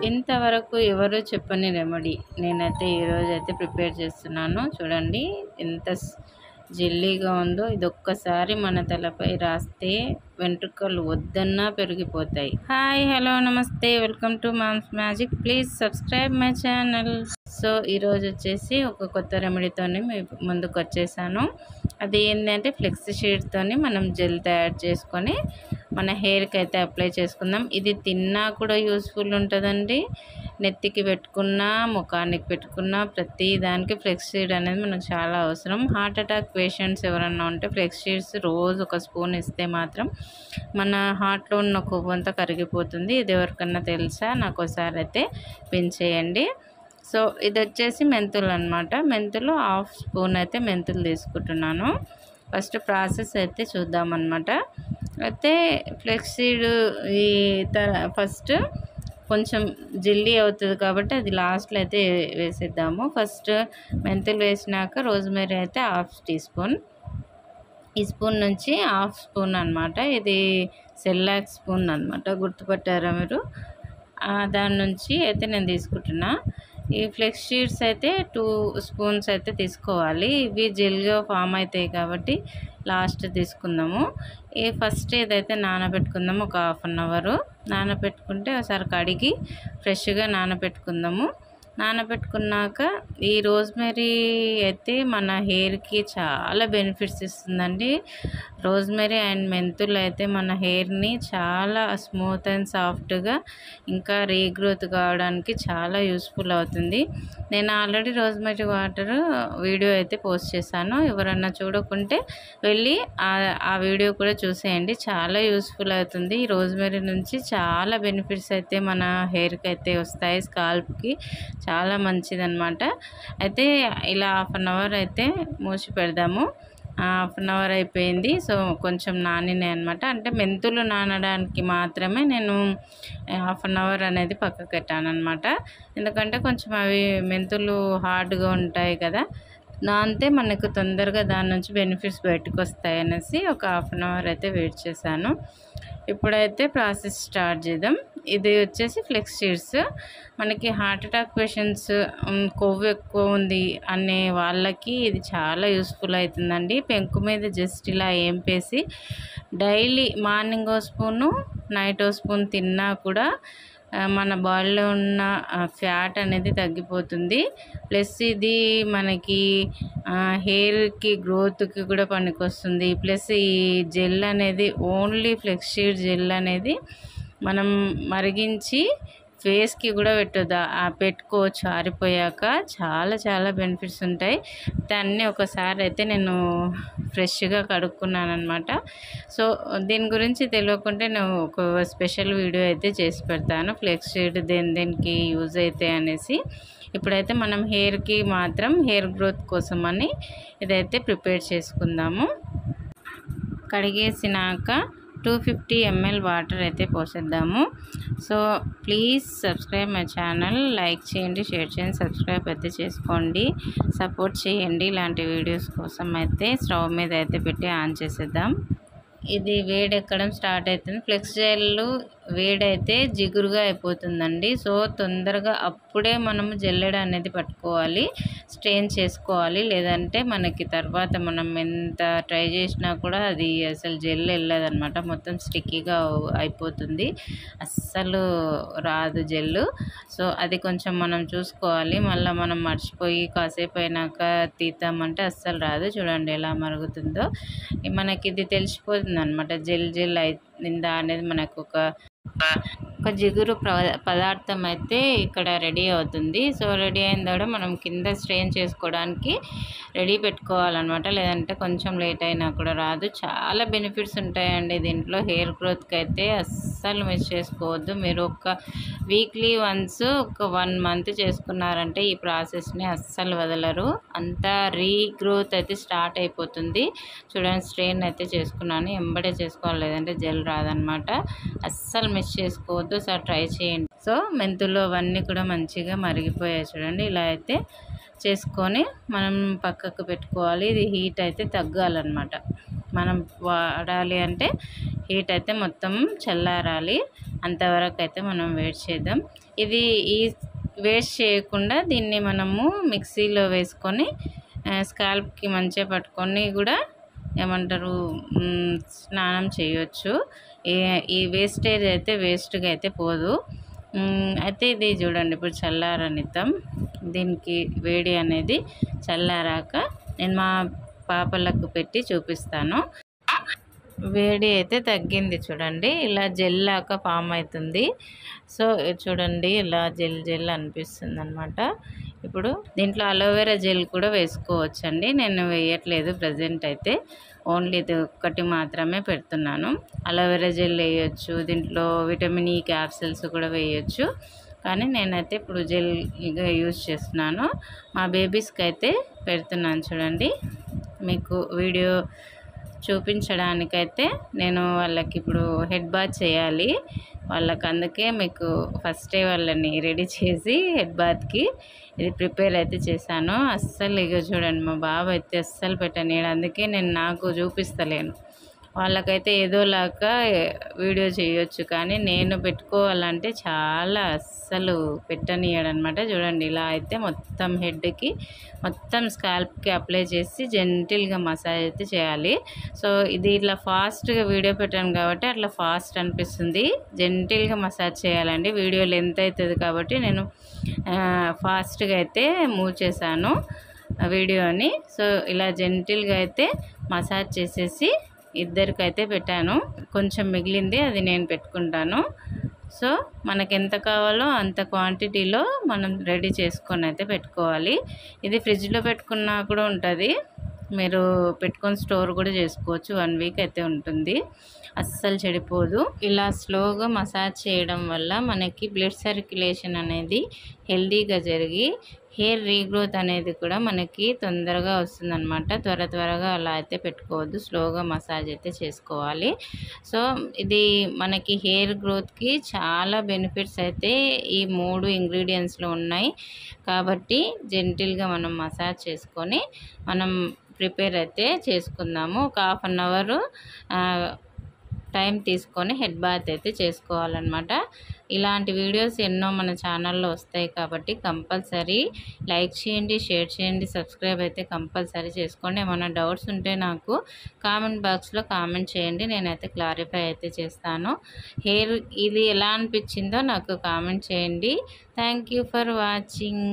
ఇంతవరకు ఎవరు చెప్పని రెమెడీ నేనైతే ఈరోజైతే ప్రిపేర్ చేస్తున్నాను. చూడండి ఎంత జెల్లీగా ఉందో. ఇదొక్కసారి మన తలపై రాస్తే వెంట్రుకలు వద్దన్నా పెరిగిపోతాయి. Hi, hello, namaste, welcome to mom's magic. Please subscribe my channel. So ఈరోజు వచ్చేసి ఒక కొత్త రెమెడీతోని మీ ముందుకు వచ్చేసాను. అది ఏంటంటే ఫ్లెక్సీ షీట్తోని మనం జెల్ తయారు చేసుకొని మన హెయిర్కి అయితే అప్లై చేసుకుందాం. ఇది తిన్నా కూడా యూస్ఫుల్ ఉంటుందండి. నెత్తికి పెట్టుకున్నా, ముఖానికి పెట్టుకున్నా, ప్రతి దానికి ఫ్లెక్స్ సీడ్ అనేది మనకు చాలా అవసరం. హార్ట్ అటాక్ పేషెంట్స్ ఎవరన్నా ఉంటే ఫ్లెక్స్ సీడ్స్ రోజు ఒక స్పూన్ ఇస్తే మాత్రం మన హార్ట్లో ఉన్న కొవ్వు అంతా కరిగిపోతుంది. ఇది ఎవరికన్నా తెలుసా? నాకు ఒకసారి అయితే పెంచేయండి. సో ఇది వచ్చేసి మెంతులు అనమాట. మెంతులు 1/2 స్పూన్ అయితే మెంతులు తీసుకుంటున్నాను. ఫస్ట్ ప్రాసెస్ అయితే చూద్దామన్నమాట. అయితే ఫ్లెక్స్ సీడ్ ఈ ఫస్ట్ కొంచెం జెల్లీ అవుతుంది కాబట్టి అది లాస్ట్లో అయితే వేసేద్దాము. ఫస్ట్ మెంతులు వేసినాక రోజ్మెరీ అయితే 1/2 టీ స్పూన్. ఈ స్పూన్ నుంచి 1/2 స్పూన్ అనమాట. ఇది సెల్లాక్ స్పూన్ అనమాట, గుర్తుపట్టారా మీరు? దాని నుంచి అయితే నేను తీసుకుంటున్నా. ఈ ఫ్లెక్స్ షీట్స్ అయితే 2 స్పూన్స్ అయితే తీసుకోవాలి. ఇవి జెల్గా ఫామ్ అవుతాయి కాబట్టి లాస్ట్ తీసుకుందాము. ఫస్ట్ ఏదైతే నానబెట్టుకుందాము, ఒక 1/2 అవర్ నానబెట్టుకుంటే ఒకసారి కడిగి ఫ్రెష్గా నానబెట్టుకుందాము. నానబెట్టుకున్నాక ఈ రోజ్మెరీ అయితే మన హెయిర్కి చాలా బెనిఫిట్స్ ఇస్తుందండి. రోజ్మెరీ అండ్ మెంతులు అయితే మన హెయిర్ని చాలా స్మూత్ అండ్ సాఫ్ట్గా ఇంకా రీగ్రోత్ కావడానికి చాలా యూస్ఫుల్ అవుతుంది. నేను ఆల్రెడీ రోజ్మెరీ వాటర్ వీడియో అయితే పోస్ట్ చేశాను. ఎవరన్నా చూడకుంటే వెళ్ళి ఆ వీడియో కూడా చూసేయండి. చాలా యూస్ఫుల్ అవుతుంది. ఈ రోజ్మెరీ నుంచి చాలా బెనిఫిట్స్ అయితే మన హెయిర్కి అయితే వస్తాయి. స్కాల్ప్కి చాలా మంచిదన్నమాట. అయితే ఇలా 1/2 అవర్ అయితే మూసి పెడదాము. 1/2 అవర్ అయిపోయింది. సో కొంచెం నానినాయి అనమాట. అంటే మెంతులు నానడానికి మాత్రమే నేను 1/2 అవర్ అనేది పక్కకు పెట్టానమాట. ఎందుకంటే కొంచెం అవి మెంతులు హార్డ్గా ఉంటాయి కదా, నానితే మనకు తొందరగా దాని నుంచి బెనిఫిట్స్ బయటకు వస్తాయి అనేసి ఒక 1/2 అవర్ అయితే వెయిట్ చేశాను. ఇప్పుడైతే ప్రాసెస్ స్టార్ట్ చేద్దాం. ఇది వచ్చేసి ఫ్లెక్స్ సీడ్స్. మనకి హార్ట్ అటాక్ పేషెంట్స్, కొవ్వు ఎక్కువ ఉంది అనే వాళ్ళకి ఇది చాలా యూస్ఫుల్ అవుతుందండి. పెంకు మీద జస్ట్ ఇలా ఏంపేసి daily morning 1 spoon, night 1 spoon తిన్నా కూడా మన బాడీలో ఉన్న ఫ్యాట్ అనేది తగ్గిపోతుంది. ప్లస్ ఇది మనకి హెయిర్కి గ్రోత్కి కూడా పనికొస్తుంది. ప్లస్ ఈ జెల్ అనేది ఓన్లీ ఫ్లెక్స్ సీడ్ జెల్ అనేది మనం మరిగించి ఫేస్కి కూడా పెట్టుకోవచ్చు. ఆరిపోయాక చాలా చాలా బెనిఫిట్స్ ఉంటాయి. దాన్ని ఒకసారి అయితే నేను ఫ్రెష్గా కడుక్కున్నాను అనమాట. సో దీని గురించి తెలియకుంటే నేను ఒక స్పెషల్ వీడియో అయితే చేసి పెడతాను. ఫ్లెక్స్ సీడ్ దేనికి యూజ్ అవుతాయి అనేసి. ఇప్పుడైతే మనం హెయిర్కి మాత్రం హెయిర్ గ్రోత్ కోసం అని ఇదైతే ప్రిపేర్ చేసుకుందాము. కడిగేసినాక 250 ml వాటర్ అయితే పోసేద్దాము. So please subscribe my channel. Like చేయండి, షేర్ చేయండి, సబ్స్క్రైబ్ అయితే చేసుకోండి, సపోర్ట్ చేయండి. ఇలాంటి వీడియోస్ కోసం అయితే స్టవ్ మీద అయితే పెట్టి ఆన్ చేసేద్దాం. ఇది వేడెక్కడం స్టార్ట్ అవుతుంది. ఫ్లెక్స్ జెల్ వేడైతే జిగురుగా అయిపోతుందండి. సో తొందరగా అప్పుడే మనము జల్లెడ అనేది పట్టుకోవాలి, స్ట్రెయిన్ చేసుకోవాలి. లేదంటే మనకి తర్వాత మనం ఎంత ట్రై చేసినా కూడా అది అసలు జెల్ వెళ్ళదన్నమాట. మొత్తం స్టిక్కీగా అయిపోతుంది, అస్సలు రాదు జెల్. సో అది కొంచెం మనం చూసుకోవాలి. మళ్ళీ మనం మర్చిపోయి కాసేపు అయినాక తీద్దామంటే అస్సలు రాదు. చూడండి ఎలా మరుగుతుందో. మనకి ఇది తెలిసిపోతుంది అనమాట, జెల్ జెల్ అయిందా అనేది. మనకు ఒక జిగురు పదార్థం అయితే ఇక్కడ రెడీ అవుతుంది. సో రెడీ అయిన తర్వాత మనం కింద స్ట్రెయిన్ చేసుకోవడానికి రెడీ పెట్టుకోవాలన్నమాట. లేదంటే కొంచెం లేట్ అయినా కూడా రాదు. చాలా బెనిఫిట్స్ ఉంటాయండి దీంట్లో. హెయిర్ గ్రోత్కి అయితే అస్సలు మిస్ చేసుకోవద్దు. మీరు ఒక వీక్లీ వన్స్ ఒక 1 మంత్ చేసుకున్నారంటే ఈ ప్రాసెస్ని అస్సలు వదలరు. అంతా రీగ్రోత్ అయితే స్టార్ట్ అయిపోతుంది. చూడండి, స్ట్రెయిన్ అయితే చేసుకున్నాను. ఎంబడే చేసుకోవాలి, లేదంటే జెల్ రాదనమాట. అస్సలు మిస్ చేసుకోవద్దు. సార్ ట్రై చేయండి. సో మెంతులు అవన్నీ కూడా మంచిగా మరిగిపోయాయి చూడండి. ఇలా అయితే చేసుకొని మనం పక్కకు పెట్టుకోవాలి. ఇది హీట్ అయితే తగ్గాలన్నమాట. మనం వాడాలి అంటే హీట్ అయితే మొత్తం చల్లారాలి. అంతవరకు అయితే మనం వేస్ట్ చేద్దాం. ఇది వేస్ట్ చేయకుండా దీన్ని మనము మిక్సీలో వేసుకొని స్కాల్ప్కి మంచిగా పట్టుకొని కూడా ఏమంటారు స్నానం చేయొచ్చు. ఈ వేస్టేజ్ అయితే వేస్ట్గా అయితే పోదు. అయితే ఇది చూడండి, ఇప్పుడు చల్లారనిద్దాం. దీనికి వేడి అనేది చల్లారాక నేను మా పాపలకు పెట్టి చూపిస్తాను. వేడి అయితే తగ్గింది చూడండి, ఇలా జెల్ లాగా ఫామ్ అవుతుంది. సో చూడండి, ఇలా జెల్ అనిపిస్తుంది అనమాట. ఇప్పుడు దీంట్లో అలోవెరా జెల్ కూడా వేసుకోవచ్చండి. నేను వేయట్లేదు ప్రజెంట్ అయితే, ఓన్లీ ఇది ఒక్కటి మాత్రమే పెడుతున్నాను. అలోవెరా జెల్ వేయచ్చు, దీంట్లో విటమిన్ ఈ క్యాప్సిల్స్ కూడా వేయచ్చు. కానీ నేనైతే ఇప్పుడు జెల్గా యూజ్ చేస్తున్నాను. మా బేబీస్కి అయితే పెడుతున్నాను చూడండి. మీకు వీడియో చూపించడానికైతే నేను వాళ్ళకి ఇప్పుడు హెడ్ బాత్ చేయాలి వాళ్ళకి, అందుకే మీకు ఫస్టే వాళ్ళని రెడీ చేసి హెడ్ బాత్కి ఇది ప్రిపేర్ అయితే చేశాను. అస్సలు ఇక చూడండి, మా బాబు అయితే అస్సలు పెట్టనీయడు, అందుకే నేను నాకు చూపిస్తలేను. వాళ్ళకైతే ఏదోలాగా వీడియో చేయొచ్చు, కానీ నేను పెట్టుకోవాలంటే చాలా అస్సలు పెట్టనీయడనమాట. చూడండి, ఇలా అయితే మొత్తం హెడ్కి మొత్తం స్కాల్ప్కి అప్లై చేసి జెంటిల్గా మసాజ్ అయితే చేయాలి. సో ఇది ఇట్లా ఫాస్ట్గా వీడియో పెట్టాను కాబట్టి అట్లా ఫాస్ట్ అనిపిస్తుంది. జెంటిల్గా మసాజ్ చేయాలండి. వీడియో లెంత్ అవుతుంది కాబట్టి నేను ఫాస్ట్గా అయితే మూవ్ చేశాను వీడియోని. సో ఇలా జెంటిల్గా అయితే మసాజ్ చేసేసి ఇద్దరికైతే పెట్టాను. కొంచెం మిగిలింది, అది నేను పెట్టుకుంటాను. సో మనకు ఎంత కావాలో అంత క్వాంటిటీలో మనం రెడీ చేసుకొని అయితే పెట్టుకోవాలి. ఇది ఫ్రిడ్జ్లో పెట్టుకున్నా కూడా ఉంటుంది, మీరు పెట్టుకొని స్టోర్ కూడా చేసుకోవచ్చు. 1 వీక్ అయితే ఉంటుంది, అస్సలు చెడిపోదు. ఇలా స్లోగా మసాజ్ చేయడం వల్ల మనకి బ్లడ్ సర్క్యులేషన్ అనేది హెల్దీగా జరిగి హెయిర్ రీగ్రోత్ అనేది కూడా మనకి తొందరగా వస్తుందన్నమాట. త్వరగా అలా అయితే పెట్టుకోవద్దు, స్లోగా మసాజ్ అయితే చేసుకోవాలి. సో ఇది మనకి హెయిర్ గ్రోత్కి చాలా బెనిఫిట్స్ అయితే ఈ 3 ఇంగ్రీడియంట్స్లో ఉన్నాయి. కాబట్టి జెంటిల్గా మనం మసాజ్ చేసుకొని మనం ప్రిపేర్ అయితే చేసుకుందాము. ఒక 1/2 అవర్ టైం తీసుకొని హెడ్ బాత్ అయితే చేసుకోవాలన్నమాట. ఇలాంటి వీడియోస్ ఎన్నో మన ఛానల్లో వస్తాయి కాబట్టి కంపల్సరీ లైక్ చేయండి, షేర్ చేయండి, సబ్స్క్రైబ్ అయితే కంపల్సరీ చేసుకోండి. ఏమైనా డౌట్స్ ఉంటే నాకు కామెంట్ బాక్స్లో కామెంట్ చేయండి, నేనైతే క్లారిఫై అయితే చేస్తాను. హెయిర్ ఇది ఎలా అనిపించిందో నాకు కామెంట్ చేయండి. Thank you for watching.